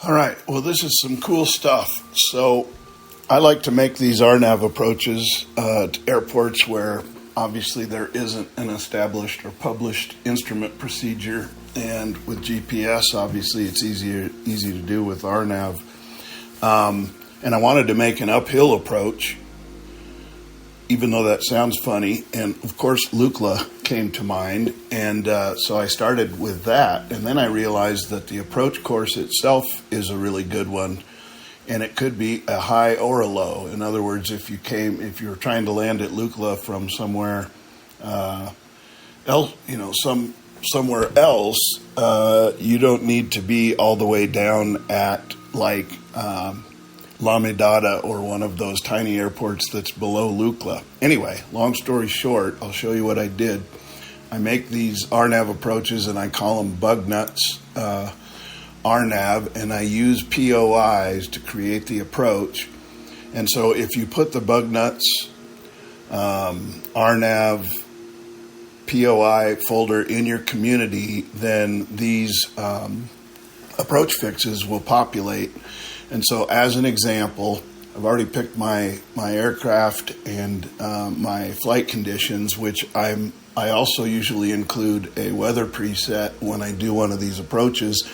All right, well, this is some cool stuff. So I like to make these RNAV approaches to airports where obviously there isn't an established or published instrument procedure. And with GPS, obviously, it's easy to do with RNAV. And I wanted to make an uphill approach, even though that sounds funny. And of course, Lukla came to mind. And so I started with that. And then I realized that the approach course itself is a really good one. And it could be a high or a low. In other words, if you were trying to land at Lukla from somewhere else, somewhere else, you don't need to be all the way down at like La Medada or one of those tiny airports that's below Lukla. Anyway, long story short, I'll show you what I did. I make these RNAV approaches and I call them bug nuts RNAV, and I use POIs to create the approach. And so if you put the bug nuts RNAV POI folder in your community, then these approach fixes will populate. And so as an example, I've already picked my aircraft and my flight conditions, which I also usually include a weather preset when I do one of these approaches.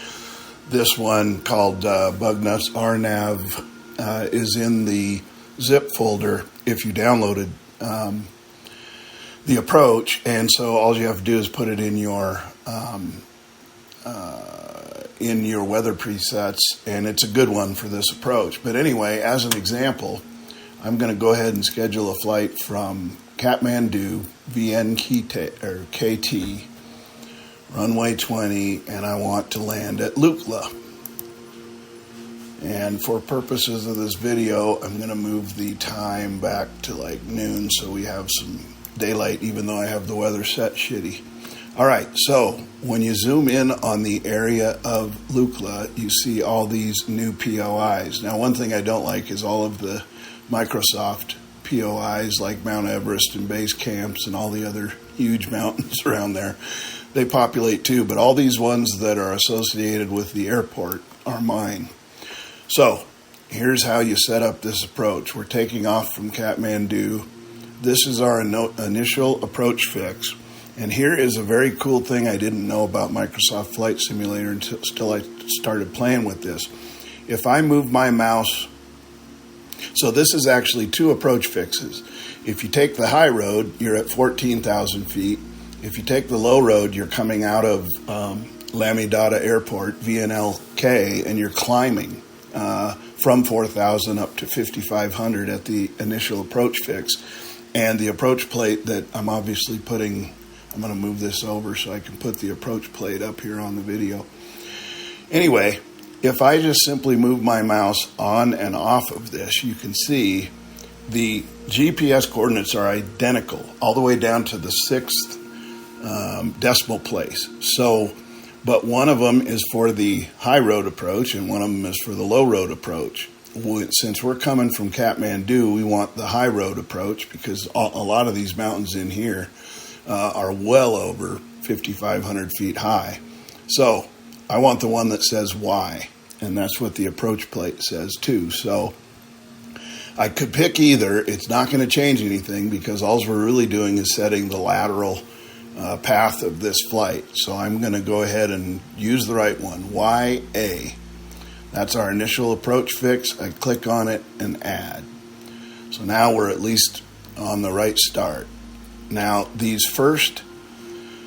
This one called Bug Nuts RNAV is in the zip folder if you downloaded the approach, and so all you have to do is put it in your weather presets, and it's a good one for this approach. But anyway, as an example, I'm going to go ahead and schedule a flight from Kathmandu, KT, runway 20, and I want to land at Lukla. And for purposes of this video, I'm going to move the time back to like noon so we have some daylight, even though I have the weather set shitty. All right, so when you zoom in on the area of Lukla, you see all these new POIs. Now, one thing I don't like is all of the Microsoft POIs like Mount Everest and base camps and all the other huge mountains around there. They populate too, but all these ones that are associated with the airport are mine. So here's how you set up this approach. We're taking off from Kathmandu. This is our initial approach fix. And here is a very cool thing I didn't know about Microsoft Flight Simulator until I started playing with this. If I move my mouse, so this is actually two approach fixes. If you take the high road, you're at 14,000 feet. If you take the low road, you're coming out of La Medada Airport, VNLK, and you're climbing from 4,000 up to 5,500 at the initial approach fix. And the approach plate that I'm obviously putting, I'm going to move this over so I can put the approach plate up here on the video. Anyway, if I just simply move my mouse on and off of this, you can see the GPS coordinates are identical all the way down to the 6th decimal place. So, but one of them is for the high road approach and one of them is for the low road approach. Since we're coming from Kathmandu, we want the high road approach because a lot of these mountains in here are well over 5,500 feet high. So I want the one that says Y, and that's what the approach plate says too. So I could pick either. It's not going to change anything because all we're really doing is setting the lateral path of this flight. So I'm going to go ahead and use the right one, YA. That's our initial approach fix. I click on it and add. So now we're at least on the right start. Now these first,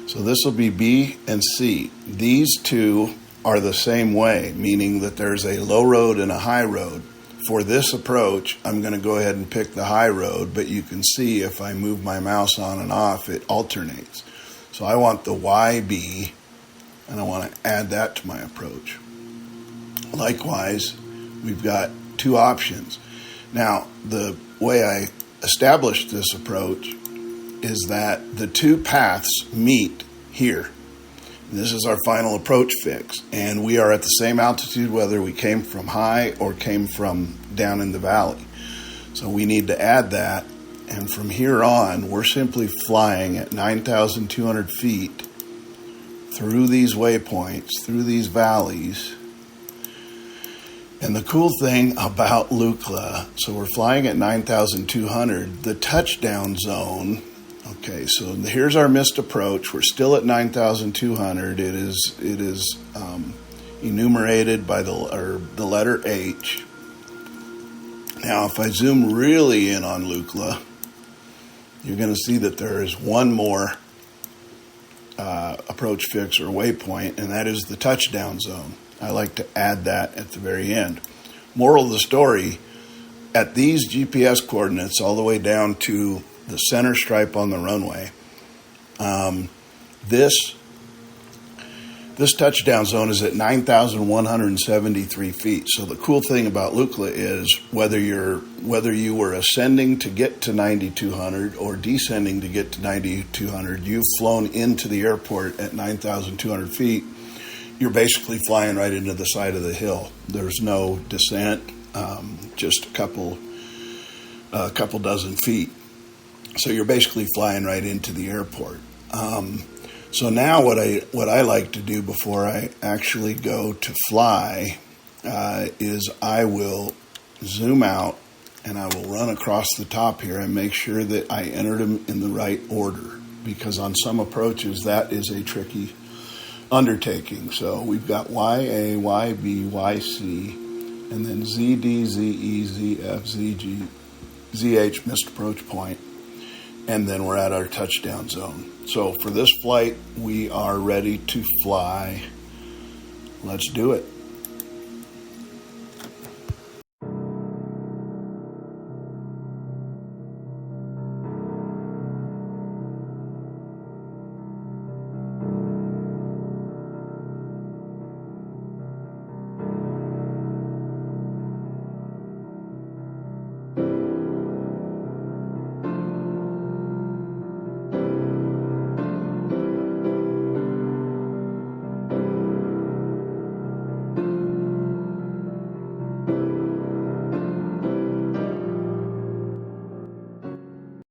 so this will be B and C. These two are the same way, meaning that there's a low road and a high road. For this approach, I'm going to go ahead and pick the high road, but you can see if I move my mouse on and off, it alternates. So I want the YB, and I want to add that to my approach. Likewise, we've got two options. Now, the way I established this approach is that the two paths meet here. This is our final approach fix, and we are at the same altitude whether we came from high or came from down in the valley. So we need to add that, and from here on, we're simply flying at 9,200 feet through these waypoints, through these valleys, And the cool thing about Lukla, so we're flying at 9,200, the touchdown zone. Okay, so here's our missed approach. We're still at 9,200. It is enumerated by the letter H. Now, if I zoom really in on Lukla, you're going to see that there is one more approach fix or waypoint, and that is the touchdown zone. I like to add that at the very end. Moral of the story, at these GPS coordinates all the way down to the center stripe on the runway, this touchdown zone is at 9,173 feet. So the cool thing about Lukla is whether you were ascending to get to 9,200 or descending to get to 9,200, you've flown into the airport at 9,200 feet. You're basically flying right into the side of the hill. There's no descent, just a couple dozen feet. So you're basically flying right into the airport. So now what I like to do before I actually go to fly is I will zoom out and I will run across the top here and make sure that I entered them in the right order, because on some approaches that is a tricky undertaking. So we've got YA, YB, YC, and then ZD, ZE, ZF, ZG, ZH, missed approach point, and then we're at our touchdown zone. So for this flight, we are ready to fly. Let's do it.